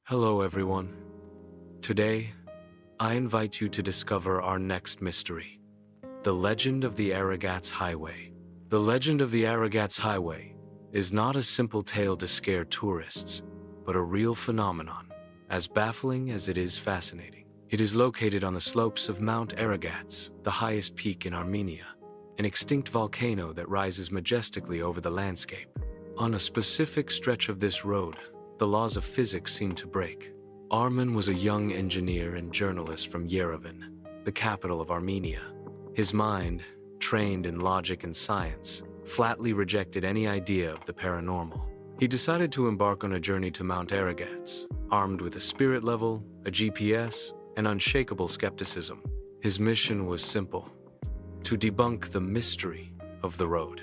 Hello everyone. Today, I invite you to discover our next mystery, the legend of the Aragats Highway. The legend of the Aragats Highway is not a simple tale to scare tourists, but a real phenomenon, as baffling as it is fascinating. It is located on the slopes of Mount Aragats, the highest peak in Armenia, an extinct volcano that rises majestically over the landscape. On a specific stretch of this road, the laws of physics seem to break. Arman was a young engineer and journalist from Yerevan, the capital of Armenia. His mind, trained in logic and science, flatly rejected any idea of the paranormal. He decided to embark on a journey to Mount Aragats, armed with a spirit level, a GPS, and unshakable skepticism. His mission was simple: to debunk the mystery of the road.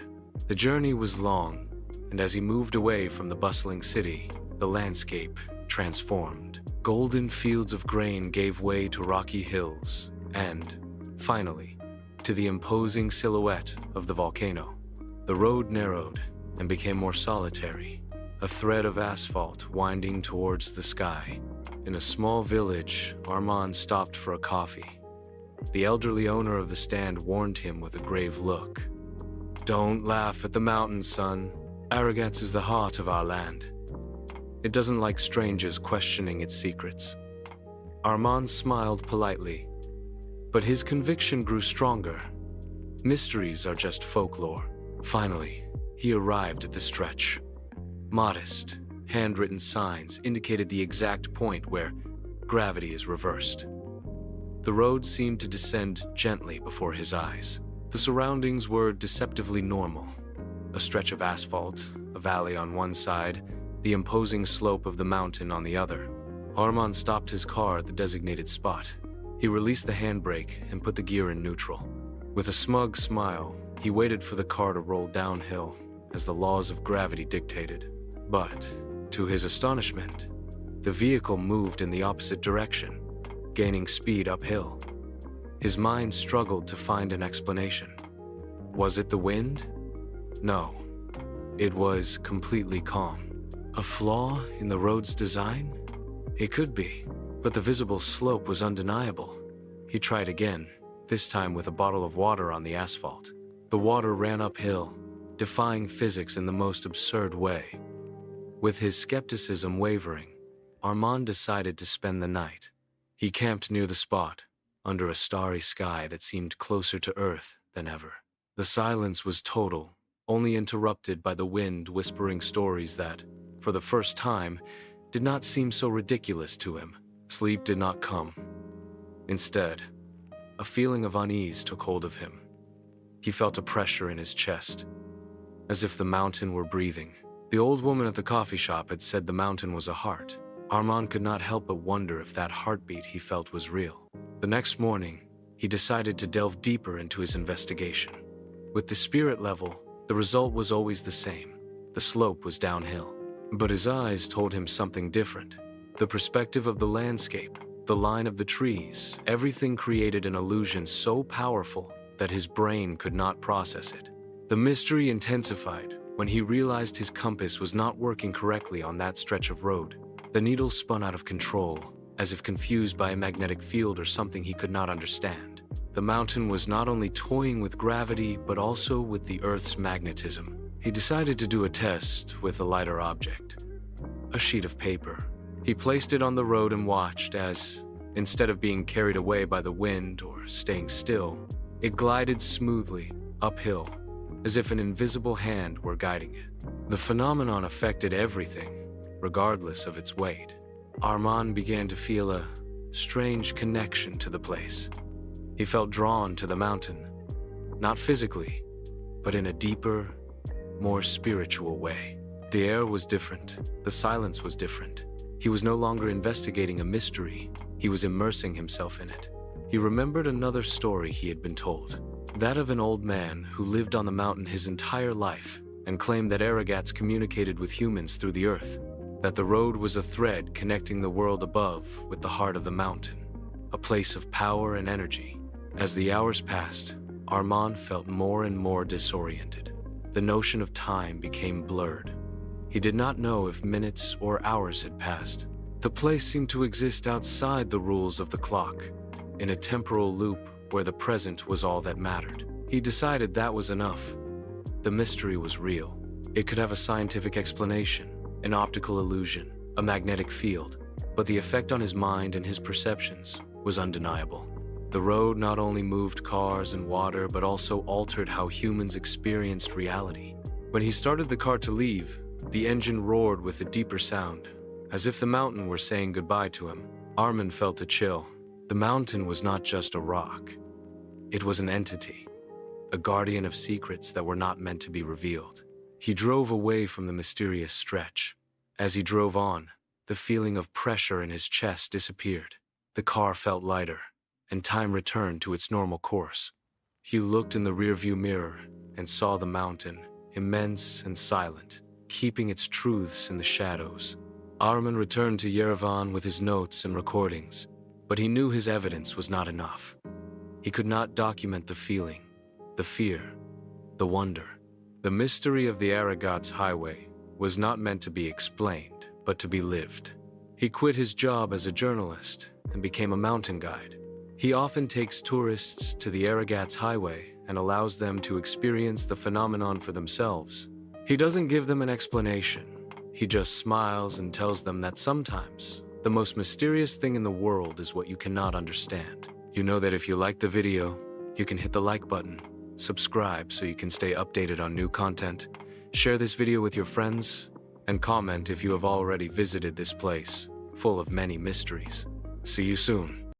The journey was long, and as he moved away from the bustling city, the landscape transformed. Golden fields of grain gave way to rocky hills, and, finally, to the imposing silhouette of the volcano. The road narrowed and became more solitary, a thread of asphalt winding towards the sky. In a small village, Arman stopped for a coffee. The elderly owner of the stand warned him with a grave look. "Don't laugh at the mountains, son. Aragats is the heart of our land. It doesn't like strangers questioning its secrets." Arman smiled politely, but his conviction grew stronger. Mysteries are just folklore. Finally, he arrived at the stretch. Modest, handwritten signs indicated the exact point where gravity is reversed. The road seemed to descend gently before his eyes. The surroundings were deceptively normal. A stretch of asphalt, a valley on one side, the imposing slope of the mountain on the other. Arman stopped his car at the designated spot. He released the handbrake and put the gear in neutral. With a smug smile, he waited for the car to roll downhill, as the laws of gravity dictated. But, to his astonishment, the vehicle moved in the opposite direction, gaining speed uphill. His mind struggled to find an explanation. Was it the wind? No. It was completely calm. A flaw in the road's design? It could be, but the visible slope was undeniable. He tried again, this time with a bottle of water on the asphalt. The water ran uphill, defying physics in the most absurd way. With his skepticism wavering, Arman decided to spend the night. He camped near the spot, under a starry sky that seemed closer to Earth than ever. The silence was total, only interrupted by the wind whispering stories that, for the first time, did not seem so ridiculous to him. Sleep did not come. Instead, a feeling of unease took hold of him. He felt a pressure in his chest, as if the mountain were breathing. The old woman at the coffee shop had said the mountain was a heart. Arman could not help but wonder if that heartbeat he felt was real. The next morning, he decided to delve deeper into his investigation. With the spirit level, the result was always the same. The slope was downhill. But his eyes told him something different. The perspective of the landscape, the line of the trees, everything created an illusion so powerful that his brain could not process it. The mystery intensified when he realized his compass was not working correctly on that stretch of road. The needle spun out of control, as if confused by a magnetic field or something he could not understand. The mountain was not only toying with gravity, but also with the Earth's magnetism. He decided to do a test with a lighter object, a sheet of paper. He placed it on the road and watched as, instead of being carried away by the wind or staying still, it glided smoothly uphill, as if an invisible hand were guiding it. The phenomenon affected everything, regardless of its weight. Arman began to feel a strange connection to the place. He felt drawn to the mountain, not physically, but in a deeper, more spiritual way. The air was different. The silence was different. He was no longer investigating a mystery. He was immersing himself in it. He remembered another story he had been told, that of an old man who lived on the mountain his entire life and claimed that Aragats communicated with humans through the earth, that the road was a thread connecting the world above with the heart of the mountain, a place of power and energy. As the hours passed, Arman felt more and more disoriented. The notion of time became blurred. He did not know if minutes or hours had passed. The place seemed to exist outside the rules of the clock, in a temporal loop where the present was all that mattered. He decided that was enough. The mystery was real. It could have a scientific explanation, an optical illusion, a magnetic field, but the effect on his mind and his perceptions was undeniable. The road not only moved cars and water, but also altered how humans experienced reality. When he started the car to leave, the engine roared with a deeper sound, as if the mountain were saying goodbye to him. Armin felt a chill. The mountain was not just a rock. It was an entity, a guardian of secrets that were not meant to be revealed. He drove away from the mysterious stretch. As he drove on, the feeling of pressure in his chest disappeared. The car felt lighter, and time returned to its normal course. He looked in the rearview mirror and saw the mountain, immense and silent, keeping its truths in the shadows. Armin returned to Yerevan with his notes and recordings, but he knew his evidence was not enough. He could not document the feeling, the fear, the wonder. The mystery of the Aragats Highway was not meant to be explained, but to be lived. He quit his job as a journalist and became a mountain guide. He often takes tourists to the Aragats Highway and allows them to experience the phenomenon for themselves. He doesn't give them an explanation. He just smiles and tells them that sometimes the most mysterious thing in the world is what you cannot understand. You know that if you like the video, you can hit the like button, subscribe so you can stay updated on new content, share this video with your friends, and comment if you have already visited this place, full of many mysteries. See you soon.